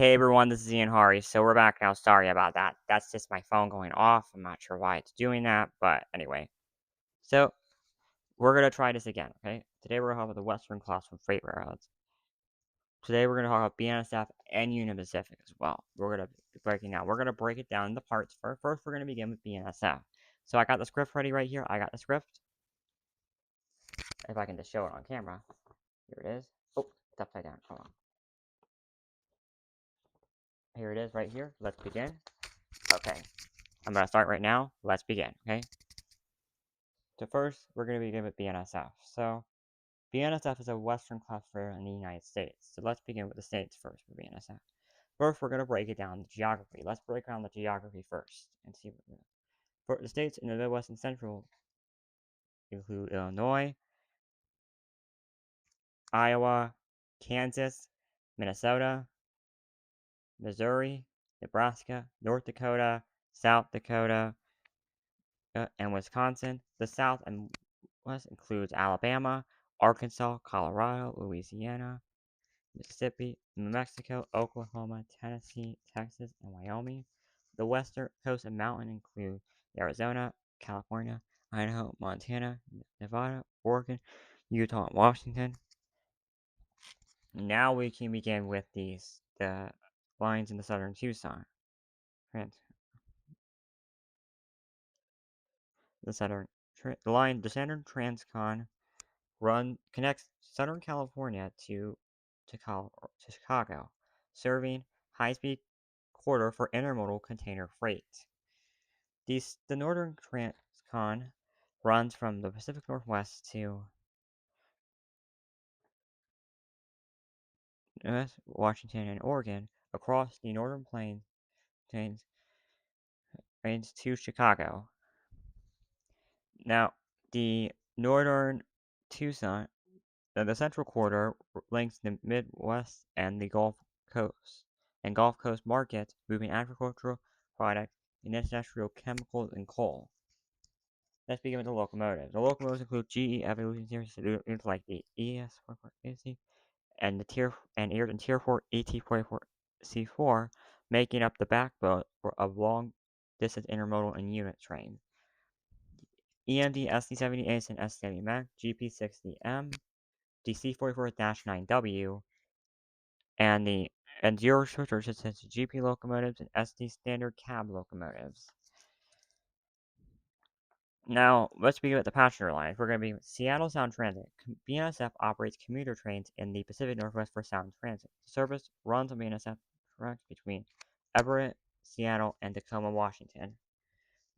Hey everyone, this is Ian Hari. So we're back now. Sorry about that. That's just my phone going off. I'm not sure why it's doing that, but anyway. So we're gonna try this again, okay? Today we're gonna talk about the Western Class from freight railroads. Today we're gonna talk about BNSF and Union Pacific as well. We're gonna be breaking down. We're gonna break it down into parts. First, we're gonna begin with BNSF. So I got the script ready right here. I got the script. If I can just show it on camera. Here it is. Oh, it's upside down. Hold on. Here it is right here. Let's begin. Okay. I'm gonna start right now. Let's begin, okay? So first, we're going to begin with BNSF. So BNSF is a Western class railroad in the United States. So let's begin with the states first for BNSF. First, we're going to break it down the geography. Let's break down the geography first and see what for the states in the Midwest and Central include Illinois, Iowa, Kansas, Minnesota, Missouri, Nebraska, North Dakota, South Dakota, and Wisconsin. The South and West includes Alabama, Arkansas, Colorado, Louisiana, Mississippi, New Mexico, Oklahoma, Tennessee, Texas, and Wyoming. The western coast and mountain include Arizona, California, Idaho, Montana, Nevada, Oregon, Utah, and Washington. Now we can begin with the lines in the southern Tucson. The southern Transcon connects Southern California to Chicago, serving high-speed corridor for intermodal container freight. The Northern Transcon runs from the Pacific Northwest to Washington and Oregon across the Northern Plains to Chicago. Now, the Northern Tucson the Central Corridor links the Midwest and the Gulf Coast markets, moving agricultural products, industrial chemicals, and coal. Let's begin with the locomotives. The locomotives include GE Evolution Series units like the ES44AC and the Tier 4 ET44C4, making up the backbone of long-distance intermodal and unit trains. EMD SD70 and SD70 Mac, GP60M, the C44-9W, and the Zero Shorter systems GP locomotives and SD standard cab locomotives. Now, let's begin with the passenger lines. We're going to be Seattle Sound Transit. BNSF operates commuter trains in the Pacific Northwest for Sound Transit. The service runs on BNSF tracks between Everett, Seattle, and Tacoma, Washington.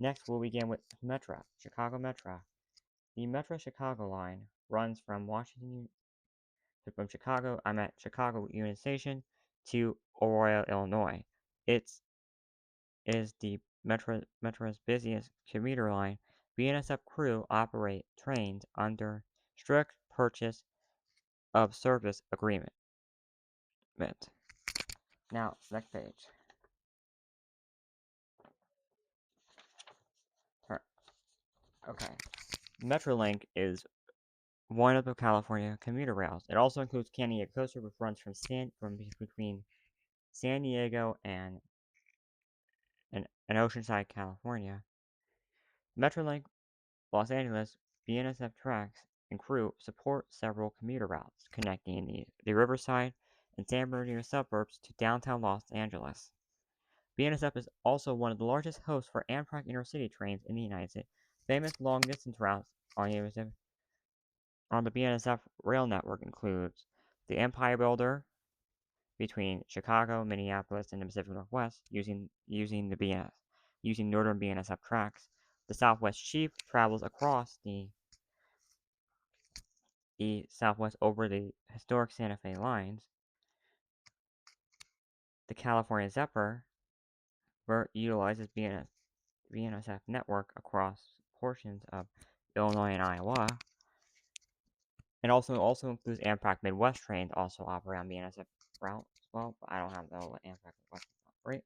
Next, we'll begin with Metra, Chicago Metra. The Metra Chicago line runs from Chicago Union Station to Aurora, Illinois. It is the Metro's busiest commuter line. BNSF crew operate trains under strict purchase of service agreement. Now, next page. Okay. Metrolink is one of the California commuter rails. It also includes Canadian Coaster, which runs from between San Diego and Oceanside, California. Metrolink Los Angeles, BNSF tracks and crew support several commuter routes connecting the Riverside and San Bernardino suburbs to downtown Los Angeles. BNSF is also one of the largest hosts for Amtrak intercity trains in the United States. Famous long-distance routes on the BNSF rail network includes the Empire Builder between Chicago, Minneapolis, and the Pacific Northwest using northern BNSF tracks. The Southwest Chief travels across the Southwest over the historic Santa Fe lines. The California Zephyr utilizes BNSF network across portions of Illinois and Iowa. It also includes Amtrak Midwest trains also operate on BNSF route as well, but I don't have what Amtrak Midwest operate.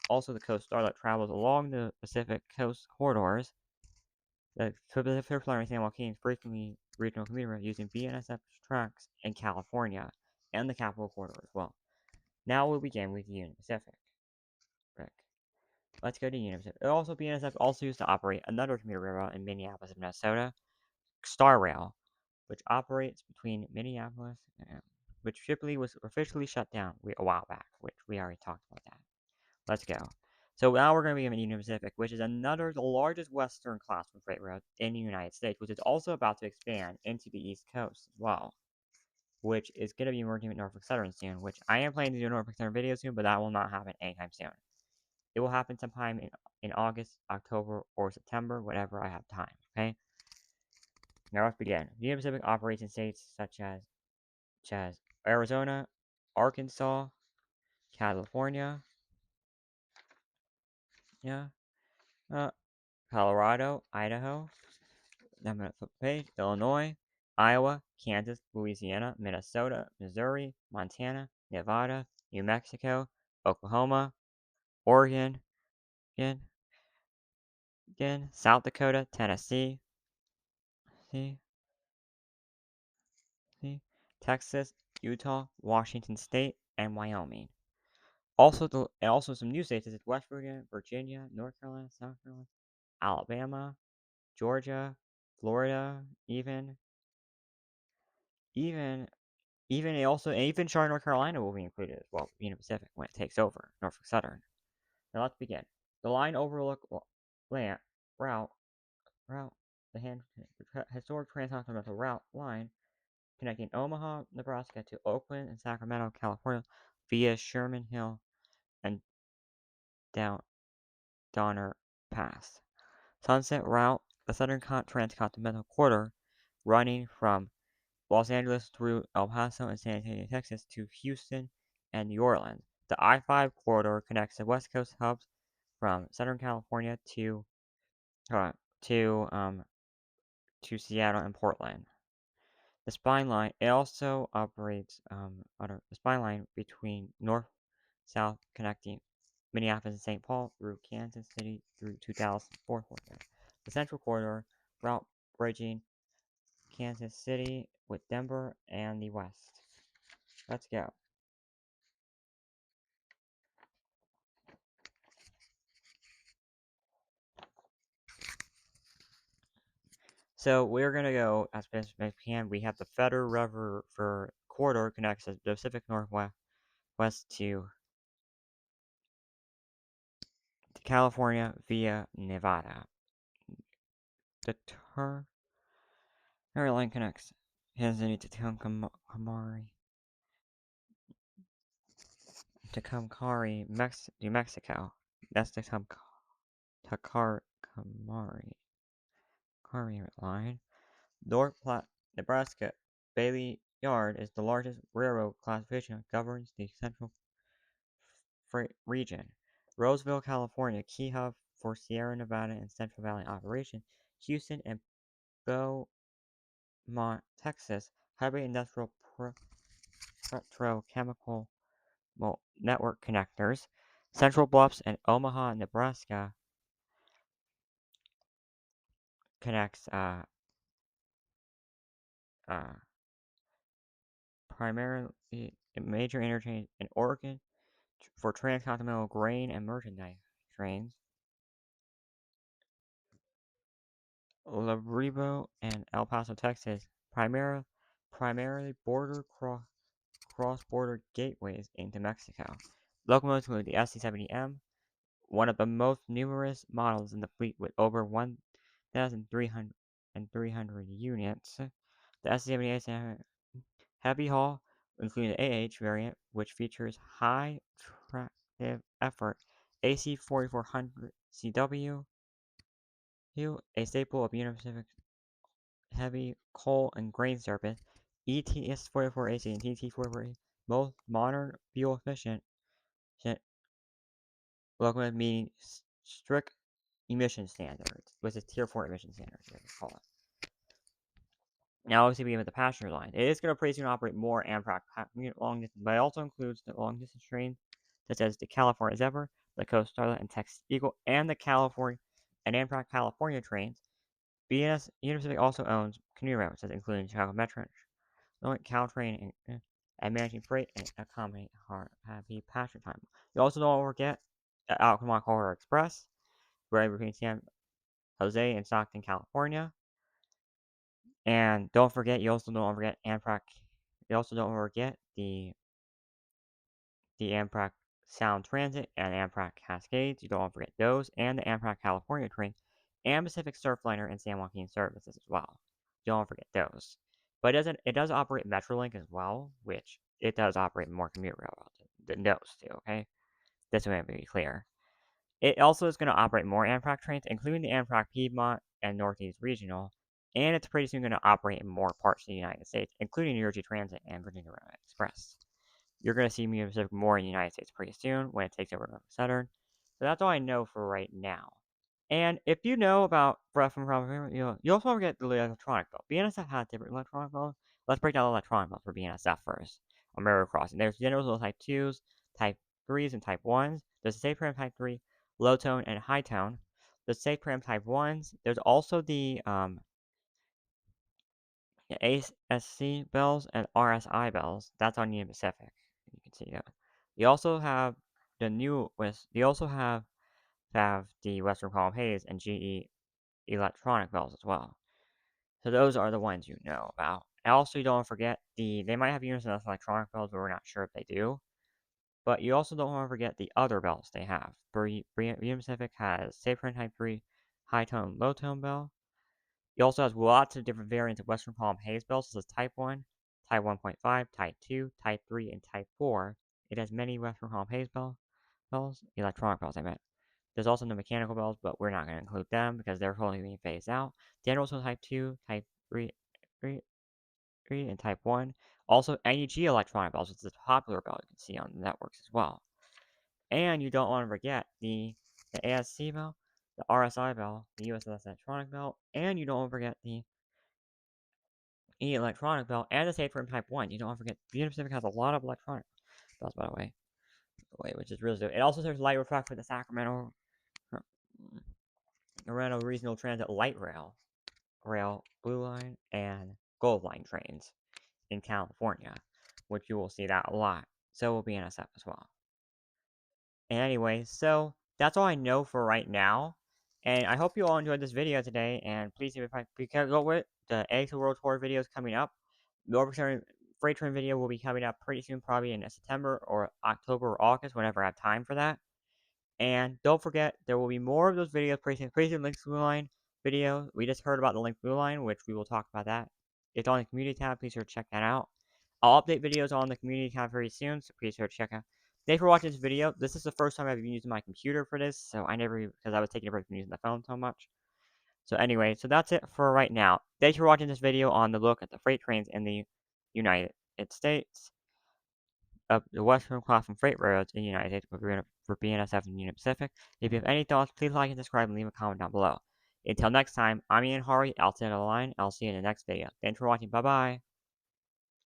Also, the Coast Starlight travels along the Pacific Coast corridors. The Pacific Line and San Joaquin frequently regional commuter using BNSF tracks in California and the Capital Corridor as well. Now we'll begin with Union Pacific. Rick. Let's go to Union Pacific. Also, BNSF also used to operate another commuter railroad in Minneapolis, Minnesota, Star Rail, which operates between Minneapolis and which Shipley was officially shut down a while back, which we already talked about that. Let's go. So now we're going to be in Union Pacific, which is the largest Western class of freight railroad in the United States, which is also about to expand into the East Coast as well, which is going to be merging with Norfolk Southern soon, which I am planning to do a Norfolk Southern video soon, but that will not happen anytime soon. It will happen sometime in August, October, or September, whenever I have time, okay? Now let's begin. Union Pacific operates in states such as Arizona, Arkansas, California, yeah, Colorado, Idaho, I'm gonna flip the page, Illinois, Iowa, Kansas, Louisiana, Minnesota, Missouri, Montana, Nevada, New Mexico, Oklahoma, Oregon, again, South Dakota, Tennessee, see, Texas, Utah, Washington State, and Wyoming. Also some new states is West Virginia, North Carolina, South Carolina, Alabama, Georgia, Florida, even Charlotte, North Carolina will be included as well. Union Pacific when it takes over Norfolk Southern. Now let's begin. The line overlook land route the historic transcontinental route line connecting Omaha, Nebraska to Oakland and Sacramento, California, via Sherman Hill and Donner Pass. Sunset Route, the Southern Transcontinental Corridor, running from Los Angeles through El Paso and San Antonio, Texas to Houston and New Orleans. The I-5 corridor connects the West Coast hubs from Southern California uh, to um, to Seattle and Portland. The spine line it also operates the spine line between north-south connecting Minneapolis and St. Paul through Kansas City through 2004. The Central Corridor route bridging Kansas City with Denver and the West. Let's go. So we're gonna go as best as we can. We have the Federal River for corridor connects the Pacific Northwest to California via Nevada. The line connects Kansas City to Tucumcari, New Mexico. That's the Tucumcari line. North Platte, Nebraska. Bailey Yard is the largest railroad classification that governs the Central Freight region. Roseville, California, key hub for Sierra Nevada and Central Valley operation. Houston and Beaumont, Texas, heavy industrial petrochemical network connectors. Central Bluffs and Omaha, Nebraska connects uh, primarily a major interchange in Oregon for transcontinental grain and merchandise trains. Laredo and El Paso, Texas, primarily cross-border gateways into Mexico. Locomotives include the SC-70M, one of the most numerous models in the fleet with over 1,300 units. The SC-78 heavy haul, including the AH variant, which features high tractive effort AC 4400 CW, a staple of Union Pacific heavy coal and grain service. ETS 44AC and TT 44A, both modern, fuel efficient locomotives meeting strict emission standards, which is Tier 4 emission standards, as we call it. Now, obviously, we have the passenger line. It is going to pretty soon operate more Amtrak long distance, but it also includes the long distance trains, such as the California Zephyr, the Coast Starlight, and Texas Eagle, and the California and Amtrak California trains. Union Pacific also owns commuter railroads, including Chicago Metro, Caltrain, and and managing freight and accommodating happy passenger time. You also don't forget the Altamont Corridor Express, right between San Jose and Stockton, California. And don't forget, you also don't forget Amtrak. You also don't forget the Amtrak Sound Transit and Amtrak Cascades. You don't forget those, and the Amtrak California train, and Pacific Surfliner and San Joaquin services as well. Don't forget those. But it does operate Metrolink as well, which it does operate more commuter railroads than those two. Okay, this way to be clear. It also is going to operate more Amtrak trains, including the Amtrak Piedmont and Northeast Regional, and it's pretty soon going to operate in more parts of the United States, including New Jersey Transit and Virginia Express. You're going to see Union Pacific more in the United States pretty soon when it takes over Norfolk Southern. So that's all I know for right now. And if you know about breath from problem, you also want to get the electronic bill. BNSF has different electronic bills. Let's break down the electronic bills for BNSF first. On railroad crossing, there's general type 2s, type 3s, and type 1s. There's a safe param type 3, low tone, and high tone. The safe param type 1s. There's also the ASC bells and RSI bells. That's on Union Pacific. You can see that. You also have the new West. You also have the Western Column Haze and GE electronic bells as well. So those are the ones you know about. And also, you don't forget they might have units of electronic bells, but we're not sure if they do. But you also don't want to forget the other bells they have. Union Pacific has Safe Print Type 3, High Tone, Low Tone Bell. It also has lots of different variants of Western Column Haze bells, such as Type 1, Type 1.5, Type 2, Type 3, and Type 4. It has many Western Column Haze bells, electronic bells, I meant. There's also the mechanical bells, but we're not going to include them because they're totally being phased out. Then also Type 2, Type 3, and Type 1. Also, NEG electronic bells, which is a popular bell you can see on the networks as well. And you don't want to forget the ASC bell, the RSI bell, the USS electronic bell, and you don't want to forget the electronic bell and the safe room type 1. You don't want to forget Union Pacific has a lot of electronic bells, by the way. Which is really good. It also serves light track for the Sacramento Regional Transit Light Rail, Blue Line, and Gold Line trains in California, which you will see that a lot. So will BNSF as well. And anyway, so that's all I know for right now. And I hope you all enjoyed this video today. And please, if you can go with the Eggs to World Tour videos coming up. The Norfolk Freight Train video will be coming up pretty soon, probably in September or October or August, whenever I have time for that. And don't forget, there will be more of those videos, Crazy Links Blue Line video. We just heard about the Link Blue Line, which we will talk about that. It's on the community tab. Please sure to check that out. I'll update videos on the community tab very soon, so please sure to check out. Thanks for watching this video. This is the first time I've been using my computer for this, so because I was taking a break from using the phone so much. So anyway, so that's it for right now. Thanks for watching this video on the look at the freight trains in the United States. Of the Western Class and Freight Railroads in the United States for BNSF and Union Pacific. If you have any thoughts, please like and subscribe and leave a comment down below. Until next time, I'm Ian Hari, I'll see you on the line. I'll see you in the next video. Thanks for watching. Bye-bye.